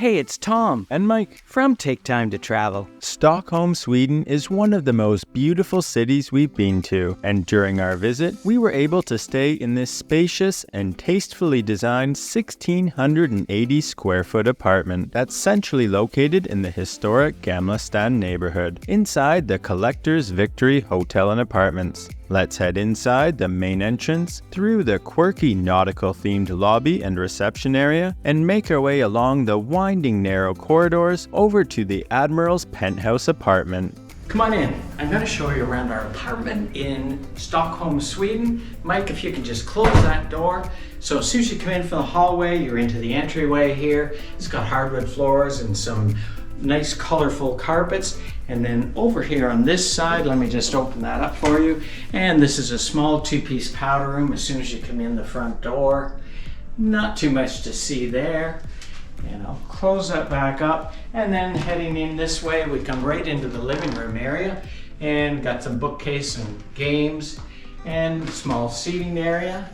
Hey, it's Tom and Mike from Take Time to Travel. Stockholm, Sweden is one of the most beautiful cities we've been to, and during our visit, we were able to stay in this spacious and tastefully designed 1,680 square foot apartment that's centrally located in the historic Gamla Stan neighbourhood, inside the Collector's Victory Hotel and Apartments. Let's head inside the main entrance, through the quirky nautical-themed lobby and reception area, and make our way along the winding narrow corridors over to the Admiral's Penthouse Apartment. Come on in. I'm going to show you around our apartment in Stockholm, Sweden. Mike, if you can just close that door. So as soon as you come in from the hallway, you're into the entryway here. It's got hardwood floors and some nice colorful carpets. And then over here on this side, let me just open that up for you. And this is a small two-piece powder room as soon as you come in the front door. Not too much to see there. And I'll close that back up. And then heading in this way, we come right into the living room area. And got some bookcase and games and small seating area.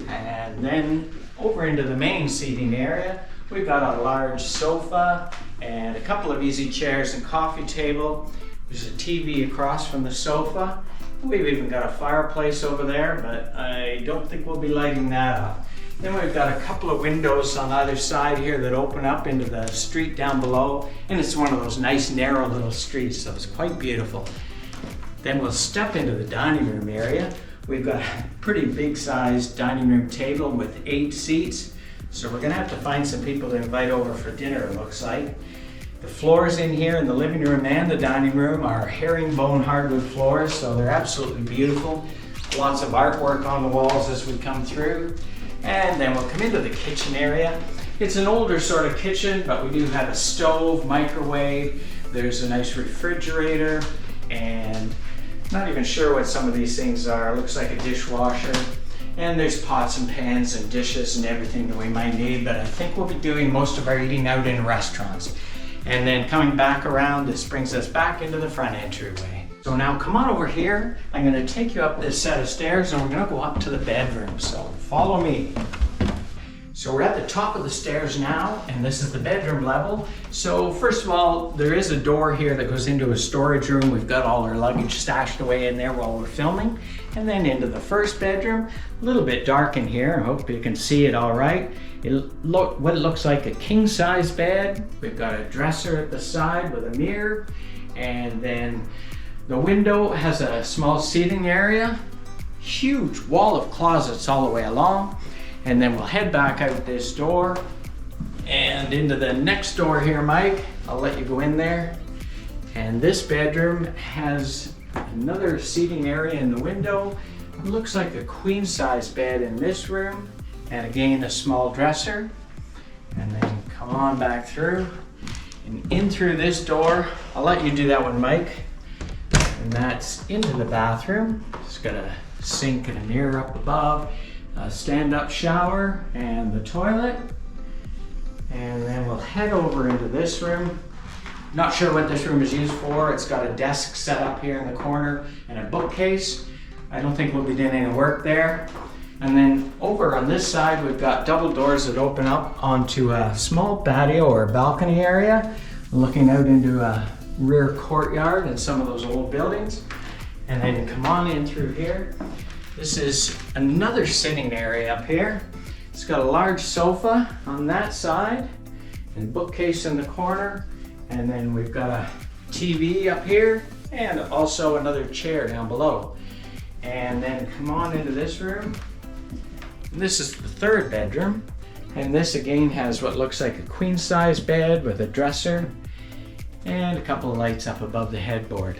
And then over into the main seating area, we've got a large sofa and a couple of easy chairs and coffee table. There's a TV across from the sofa. We've even got a fireplace over there, but I don't think we'll be lighting that up. Then we've got a couple of windows on either side here that open up into the street down below. And it's one of those nice narrow little streets, so it's quite beautiful. Then we'll step into the dining room area. We've got a pretty big sized dining room table with 8 seats. So we're gonna have to find some people to invite over for dinner, it looks like. The floors in here in the living room and the dining room are herringbone hardwood floors, so they're absolutely beautiful. Lots of artwork on the walls as we come through. And then we'll come into the kitchen area. It's an older sort of kitchen, but we do have a stove, microwave. There's a nice refrigerator, and not even sure what some of these things are. It looks like a dishwasher. And there's pots and pans and dishes and everything that we might need, but I think we'll be doing most of our eating out in restaurants. And then coming back around, this brings us back into the front entryway. So now come on over here. I'm going to take you up this set of stairs and we're going to go up to the bedroom. So follow me. So we're at the top of the stairs now, and this is the bedroom level. So first of all, there is a door here that goes into a storage room. We've got all our luggage stashed away in there while we're filming. And then into the first bedroom, a little bit dark in here. I hope you can see it all right. What it looks like a king-size bed. We've got a dresser at the side with a mirror. And then the window has a small seating area. Huge wall of closets all the way along. And then we'll head back out this door and into the next door here, Mike. I'll let you go in there. And this bedroom has another seating area in the window. It looks like a queen size bed in this room. And again, a small dresser. And then come on back through and in through this door. I'll let you do that one, Mike. And that's into the bathroom. It's got a sink and a mirror up above. A stand-up shower and the toilet. And then we'll head over into this room. Not sure what this room is used for. It's got a desk set up here in the corner and a bookcase. I don't think we'll be doing any work there. And then over on this side, we've got double doors that open up onto a small patio or balcony area, looking out into a rear courtyard and some of those old buildings. And then come on in through here. This is another sitting area up here. It's got a large sofa on that side and bookcase in the corner. And then we've got a TV up here and also another chair down below. And then come on into this room. This is the third bedroom. And this again has what looks like a queen size bed with a dresser and a couple of lights up above the headboard.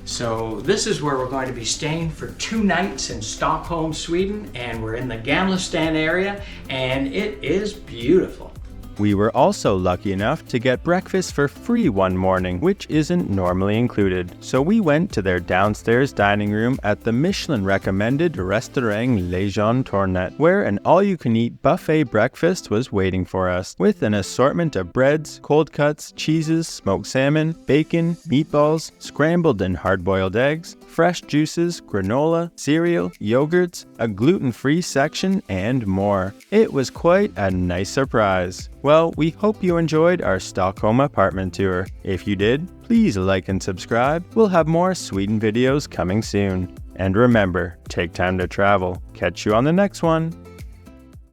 So this is where we're going to be staying for 2 nights in Stockholm, Sweden, and we're in the Gamla Stan area, and it is beautiful. We were also lucky enough to get breakfast for free one morning, which isn't normally included. So we went to their downstairs dining room at the Michelin-recommended Restaurang Lejon Tornet, where an all-you-can-eat buffet breakfast was waiting for us, with an assortment of breads, cold cuts, cheeses, smoked salmon, bacon, meatballs, scrambled and hard-boiled eggs, fresh juices, granola, cereal, yogurts, a gluten-free section, and more. It was quite a nice surprise. Well, we hope you enjoyed our Stockholm apartment tour. If you did, please like and subscribe. We'll have more Sweden videos coming soon. And remember, take time to travel. Catch you on the next one.